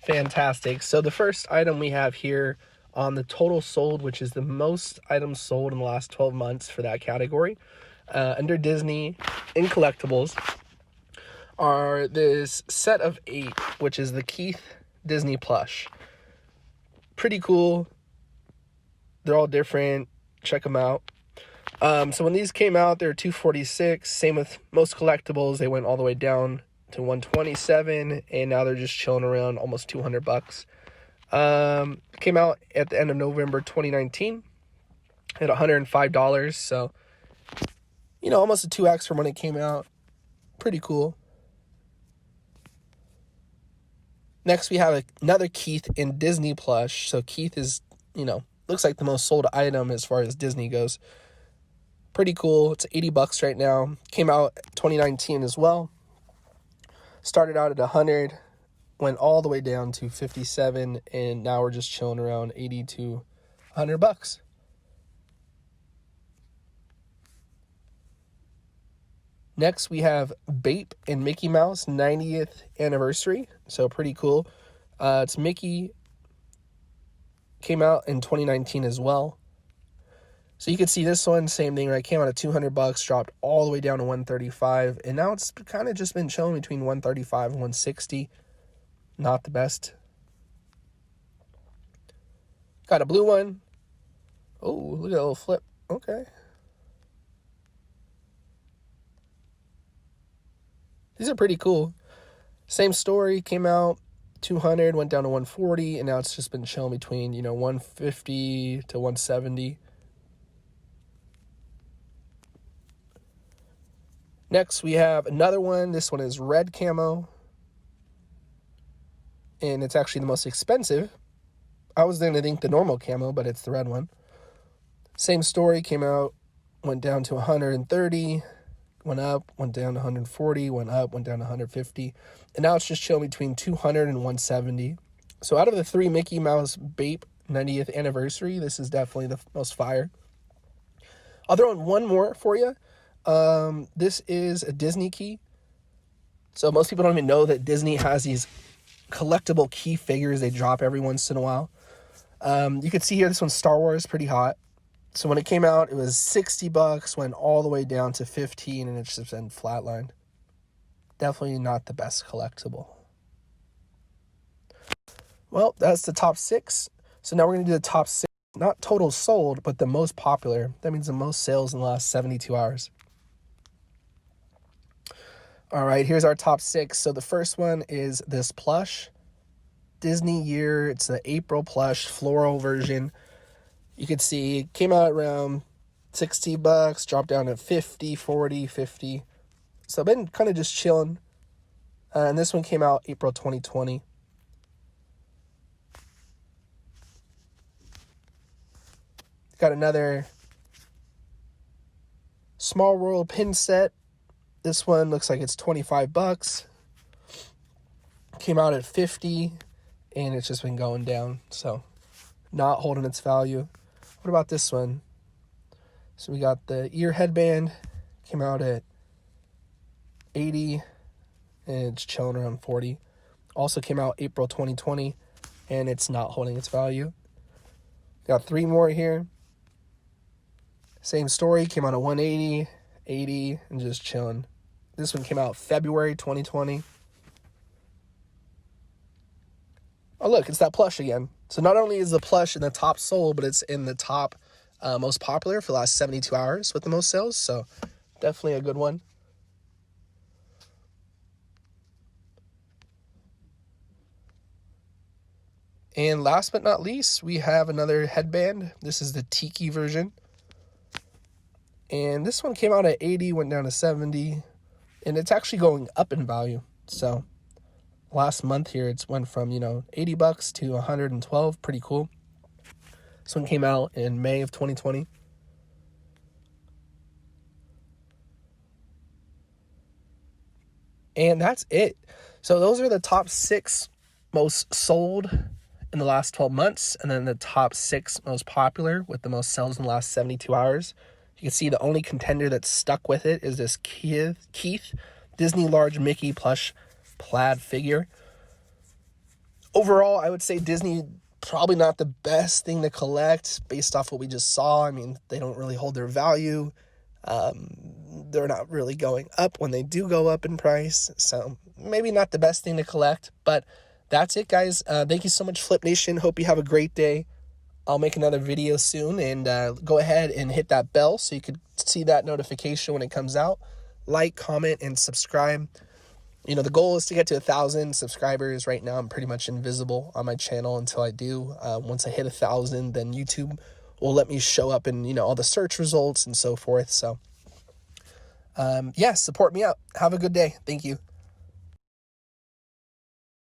Fantastic. So the first item we have here on the total sold, which is the most items sold in the last 12 months for that category, under Disney in collectibles, are this set of 8, which is the Keith Disney plush. Pretty cool. They're all different. Check them out. So when these came out, they were $246. Same with most collectibles. They went all the way down to $127, and now they're just chilling around almost $200. Came out at the end of November 2019 at $105. So, almost a 2x from when it came out. Pretty cool. Next, we have another Keith in Disney plush. So Keith is, looks like the most sold item as far as Disney goes. Pretty cool. It's $80 right now. Came out 2019 as well. Started out at 100, went all the way down to 57, and now we're just chilling around 80 to $100. Next, we have Bape and Mickey Mouse 90th anniversary. So pretty cool. It's Mickey. Came out in 2019 as well. So you can see this one, same thing, right? Came out at $200, dropped all the way down to $135, and now it's kind of just been chilling between $135 and $160. Not the best. Got a blue one. Oh, look at that little flip. Okay. These are pretty cool. Same story, came out 200, went down to 140, and now it's just been chilling between, 150 to 170. Next, we have another one. This one is red camo, and it's actually the most expensive. I was going to think the normal camo, but it's the red one. Same story, came out, went down to 130, went up, went down to 140, went up, went down to 150, and now it's just chilling between 200 and 170. So out of the 3 Mickey Mouse Bape 90th anniversary, this is definitely the most fire. I'll throw in one more for you. This is a Disney key. So most people don't even know that Disney has these collectible key figures they drop every once in a while. You can see here, this one's Star Wars, pretty hot. So when it came out, it was $60, went all the way down to 15, and it's just been flatlined. Definitely not the best collectible. Well, that's the top 6. So now we're going to do the top 6, not total sold, but the most popular. That means the most sales in the last 72 hours. All right, here's our top 6. So the first one is this plush. Disney year. It's the April plush floral version. You can see it came out around $60, dropped down to 50, 40, 50. So I've been kind of just chilling. And this one came out April 2020. Got another Small World pin set. This one looks like it's $25. Came out at 50, and it's just been going down. So not holding its value. What about this one? So we got the ear headband. Came out at 80, and it's chilling around 40. Also came out April 2020, and it's not holding its value. Got 3 more here. Same story, came out at 180, 80, and just chilling. This one came out February 2020. Oh, look, it's that plush again. So not only is the plush in the top sold, but it's in the top most popular for the last 72 hours with the most sales. So definitely a good one. And last but not least, we have another headband. This is the Tiki version. And this one came out at 80, went down to 70. And it's actually going up in value. So last month here, it's went from, $80 to 112. Pretty cool. This one came out in May of 2020. And that's it. So those are the top 6 most sold in the last 12 months. And then the top 6 most popular with the most sales in the last 72 hours. You can see the only contender that's stuck with it is this Keith Disney large Mickey plush plaid figure. overall, I would say Disney, probably not the best thing to collect based off what we just saw. I mean, they don't really hold their value. They're not really going up when they do go up in price. So maybe not the best thing to collect, but that's it, guys. Thank you so much, Flip Nation. Hope you have a great day. I'll make another video soon, and go ahead and hit that bell so you could see that notification when it comes out. Like, comment, and subscribe. You know, the goal is to get to 1,000 subscribers. Right now, I'm pretty much invisible on my channel until I do. Once I hit 1,000, then YouTube will let me show up in, you know, all the search results and so forth. So, yeah, support me out. Have a good day. Thank you.